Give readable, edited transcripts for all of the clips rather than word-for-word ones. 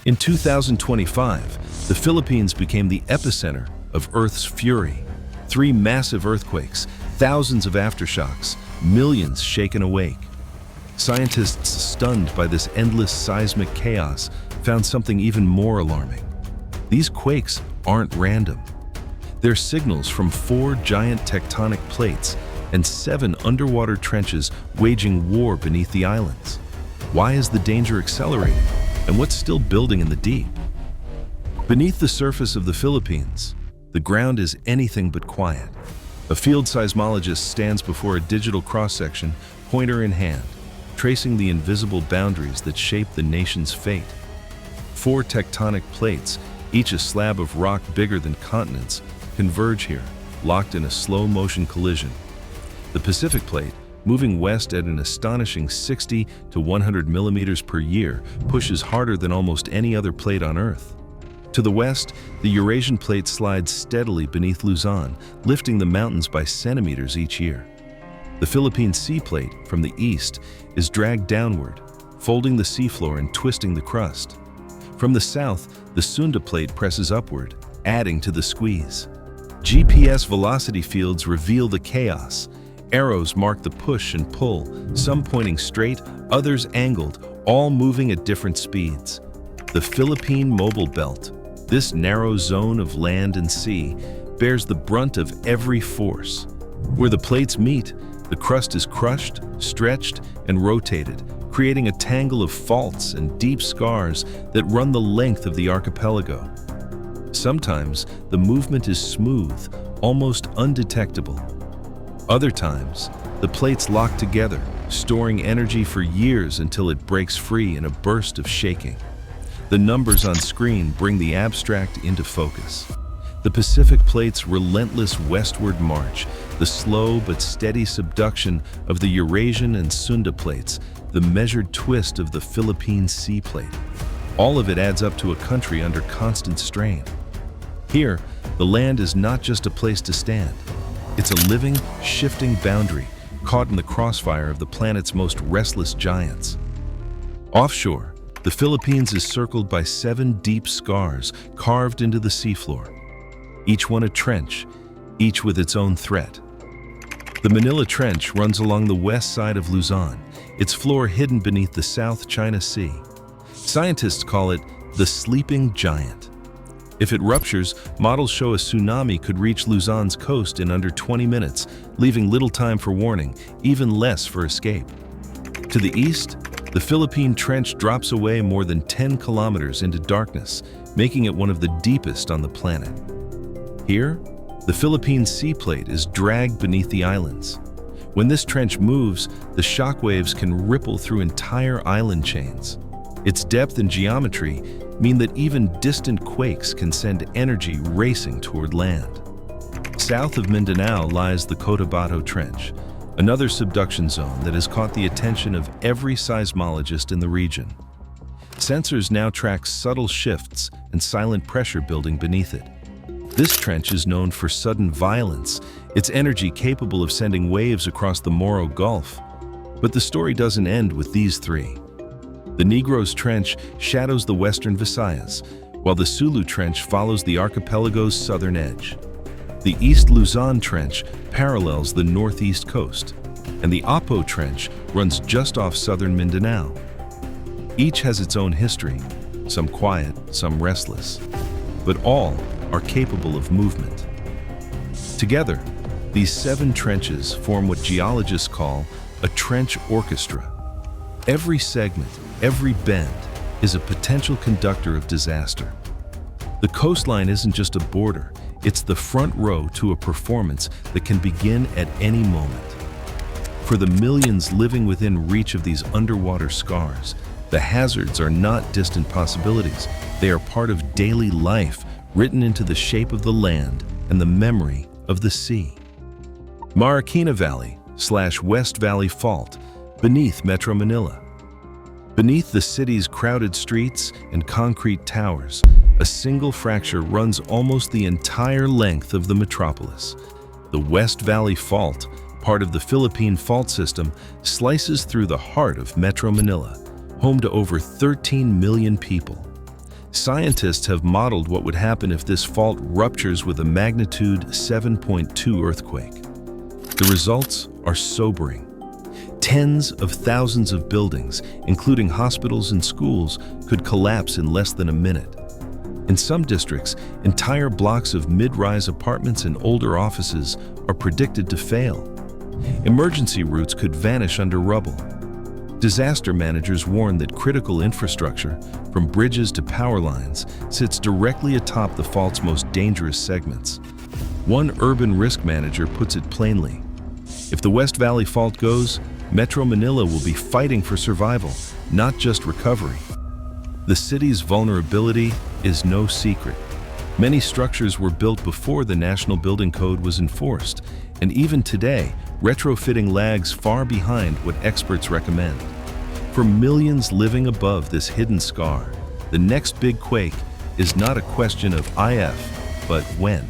In 2025, the Philippines became the epicenter of Earth's fury. 3 massive earthquakes, thousands of aftershocks, millions shaken awake. Scientists stunned by this endless seismic chaos found something even more alarming. These quakes aren't random. They're signals from 4 giant tectonic plates and 7 underwater trenches waging war beneath the islands. Why is the danger accelerating? And what's still building in the deep? Beneath the surface of the Philippines, the ground is anything but quiet. A field seismologist stands before a digital cross-section, pointer in hand, tracing the invisible boundaries that shape the nation's fate. 4 tectonic plates, each a slab of rock bigger than continents, converge here, locked in a slow-motion collision. The Pacific Plate, moving west at an astonishing 60 to 100 millimeters per year, pushes harder than almost any other plate on Earth. To the west, the Eurasian Plate slides steadily beneath Luzon, lifting the mountains by centimeters each year. The Philippine Sea Plate, from the east, is dragged downward, folding the seafloor and twisting the crust. From the south, the Sunda Plate presses upward, adding to the squeeze. GPS velocity fields reveal the chaos. Arrows mark the push and pull, some pointing straight, others angled, all moving at different speeds. The Philippine Mobile Belt, this narrow zone of land and sea, bears the brunt of every force. Where the plates meet, the crust is crushed, stretched, and rotated, creating a tangle of faults and deep scars that run the length of the archipelago. Sometimes, the movement is smooth, almost undetectable. Other times, the plates lock together, storing energy for years until it breaks free in a burst of shaking. The numbers on screen bring the abstract into focus. The Pacific Plate's relentless westward march, the slow but steady subduction of the Eurasian and Sunda Plates, the measured twist of the Philippine Sea Plate. All of it adds up to a country under constant strain. Here, the land is not just a place to stand. It's a living, shifting boundary caught in the crossfire of the planet's most restless giants. Offshore, the Philippines is circled by 7 deep scars carved into the seafloor, each one a trench, each with its own threat. The Manila Trench runs along the west side of Luzon, its floor hidden beneath the South China Sea. Scientists call it the sleeping giant. If it ruptures, models show a tsunami could reach Luzon's coast in under 20 minutes, leaving little time for warning, even less for escape. To the east, the Philippine Trench drops away more than 10 kilometers into darkness, making it one of the deepest on the planet. Here, the Philippine Sea Plate is dragged beneath the islands. When this trench moves, the shockwaves can ripple through entire island chains. Its depth and geometry mean that even distant quakes can send energy racing toward land. South of Mindanao lies the Cotabato Trench, another subduction zone that has caught the attention of every seismologist in the region. Sensors now track subtle shifts and silent pressure building beneath it. This trench is known for sudden violence, its energy capable of sending waves across the Moro Gulf. But the story doesn't end with these 3. The Negros Trench shadows the western Visayas, while the Sulu Trench follows the archipelago's southern edge. The East Luzon Trench parallels the northeast coast, and the Apo Trench runs just off southern Mindanao. Each has its own history, some quiet, some restless, but all are capable of movement. Together, these 7 trenches form what geologists call a trench orchestra. Every segment, every bend, is a potential conductor of disaster. The coastline isn't just a border, it's the front row to a performance that can begin at any moment. For the millions living within reach of these underwater scars, the hazards are not distant possibilities. They are part of daily life, written into the shape of the land and the memory of the sea. Marikina Valley/West Valley Fault, beneath Metro Manila. Beneath the city's crowded streets and concrete towers, a single fracture runs almost the entire length of the metropolis. The West Valley Fault, part of the Philippine Fault System, slices through the heart of Metro Manila, home to over 13 million people. Scientists have modeled what would happen if this fault ruptures with a magnitude 7.2 earthquake. The results are sobering. Tens of thousands of buildings, including hospitals and schools, could collapse in less than a minute. In some districts, entire blocks of mid-rise apartments and older offices are predicted to fail. Emergency routes could vanish under rubble. Disaster managers warn that critical infrastructure, from bridges to power lines, sits directly atop the fault's most dangerous segments. One urban risk manager puts it plainly: if the West Valley Fault goes, Metro Manila will be fighting for survival, not just recovery. The city's vulnerability is no secret. Many structures were built before the National Building Code was enforced, and even today, retrofitting lags far behind what experts recommend. For millions living above this hidden scar, the next big quake is not a question of if, but when.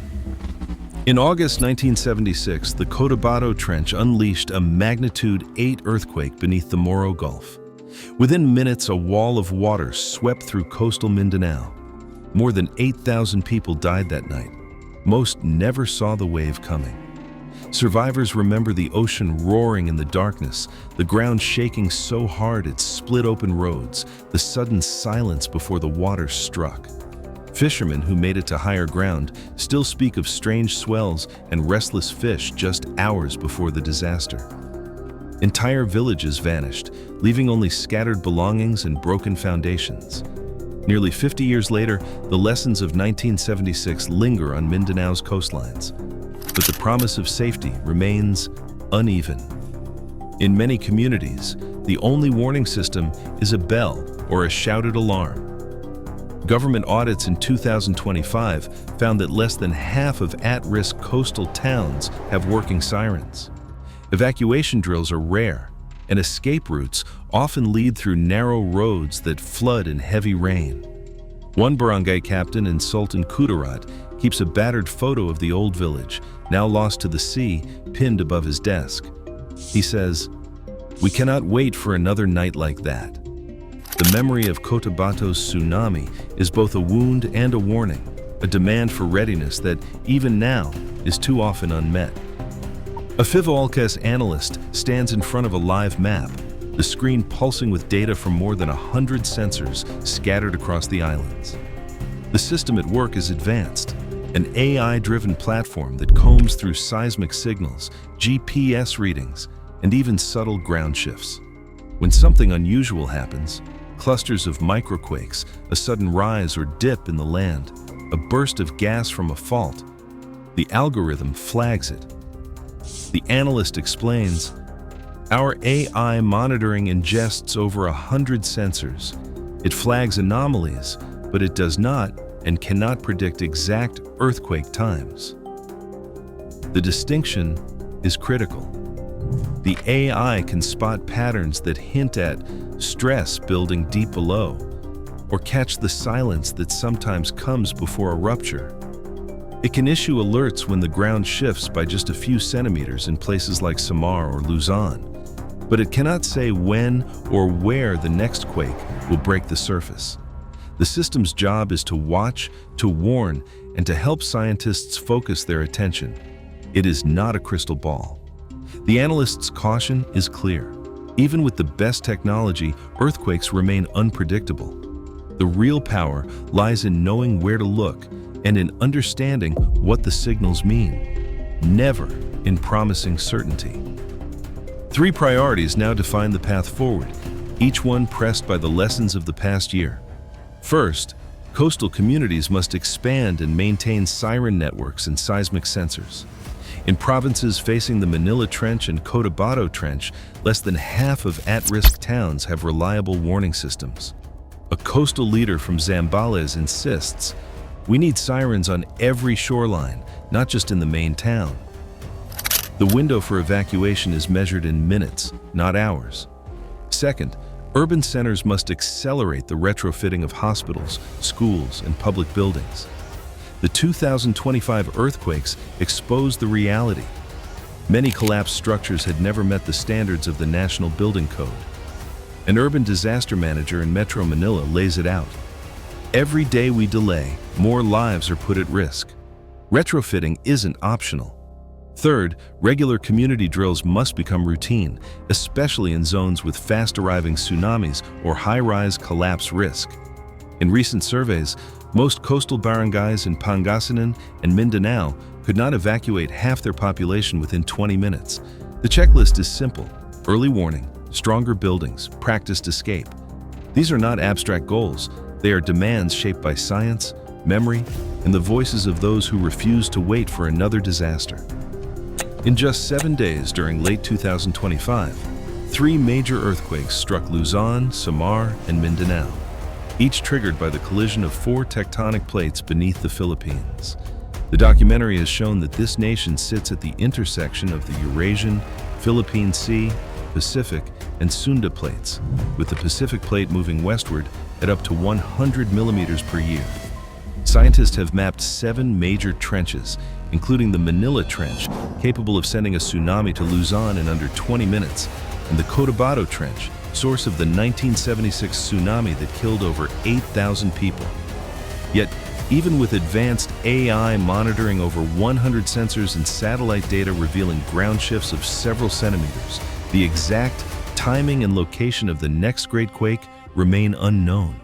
In August 1976, the Cotabato Trench unleashed a magnitude 8 earthquake beneath the Moro Gulf. Within minutes, a wall of water swept through coastal Mindanao. More than 8,000 people died that night. Most never saw the wave coming. Survivors remember the ocean roaring in the darkness, the ground shaking so hard it split open roads, the sudden silence before the water struck. Fishermen who made it to higher ground still speak of strange swells and restless fish just hours before the disaster. Entire villages vanished, leaving only scattered belongings and broken foundations. Nearly 50 years later, the lessons of 1976 linger on Mindanao's coastlines. But the promise of safety remains uneven. In many communities, the only warning system is a bell or a shouted alarm. Government audits in 2025 found that less than half of at-risk coastal towns have working sirens. Evacuation drills are rare, and escape routes often lead through narrow roads that flood in heavy rain. One barangay captain in Sultan Kudarat keeps a battered photo of the old village, now lost to the sea, pinned above his desk. He says, "We cannot wait for another night like that." The memory of Cotabato's tsunami is both a wound and a warning, a demand for readiness that, even now, is too often unmet. A FIVOLCAS analyst stands in front of a live map, the screen pulsing with data from more than 100 sensors scattered across the islands. The system at work is advanced, an AI-driven platform that combs through seismic signals, GPS readings, and even subtle ground shifts. When something unusual happens, clusters of microquakes, a sudden rise or dip in the land, a burst of gas from a fault, the algorithm flags it. The analyst explains, "Our AI monitoring ingests over 100 sensors. It flags anomalies, but it does not and cannot predict exact earthquake times." The distinction is critical. The AI can spot patterns that hint at stress building deep below, or catch the silence that sometimes comes before a rupture. It can issue alerts when the ground shifts by just a few centimeters in places like Samar or Luzon, but it cannot say when or where the next quake will break the surface. The system's job is to watch, to warn, and to help scientists focus their attention. It is not a crystal ball. The analyst's caution is clear. Even with the best technology, earthquakes remain unpredictable. The real power lies in knowing where to look and in understanding what the signals mean, never in promising certainty. 3 priorities now define the path forward, each one pressed by the lessons of the past year. First, coastal communities must expand and maintain siren networks and seismic sensors. In provinces facing the Manila Trench and Cotabato Trench, less than half of at-risk towns have reliable warning systems. A coastal leader from Zambales insists, "We need sirens on every shoreline, not just in the main town." The window for evacuation is measured in minutes, not hours. Second, urban centers must accelerate the retrofitting of hospitals, schools, and public buildings. The 2025 earthquakes exposed the reality. Many collapsed structures had never met the standards of the National Building Code. An urban disaster manager in Metro Manila lays it out. Every day we delay, more lives are put at risk. Retrofitting isn't optional. Third, regular community drills must become routine, especially in zones with fast-arriving tsunamis or high-rise collapse risk. In recent surveys, most coastal barangays in Pangasinan and Mindanao could not evacuate half their population within 20 minutes. The checklist is simple: early warning, stronger buildings, practiced escape. These are not abstract goals. They are demands shaped by science, memory, and the voices of those who refuse to wait for another disaster. In just 7 days during late 2025, 3 major earthquakes struck Luzon, Samar, and Mindanao, each triggered by the collision of 4 tectonic plates beneath the Philippines. The documentary has shown that this nation sits at the intersection of the Eurasian, Philippine Sea, Pacific, and Sunda plates, with the Pacific plate moving westward at up to 100 millimeters per year. Scientists have mapped 7 major trenches, including the Manila Trench, capable of sending a tsunami to Luzon in under 20 minutes, and the Cotabato Trench, source of the 1976 tsunami that killed over 8,000 people. Yet, even with advanced AI monitoring over 100 sensors and satellite data revealing ground shifts of several centimeters, the exact timing and location of the next great quake remain unknown.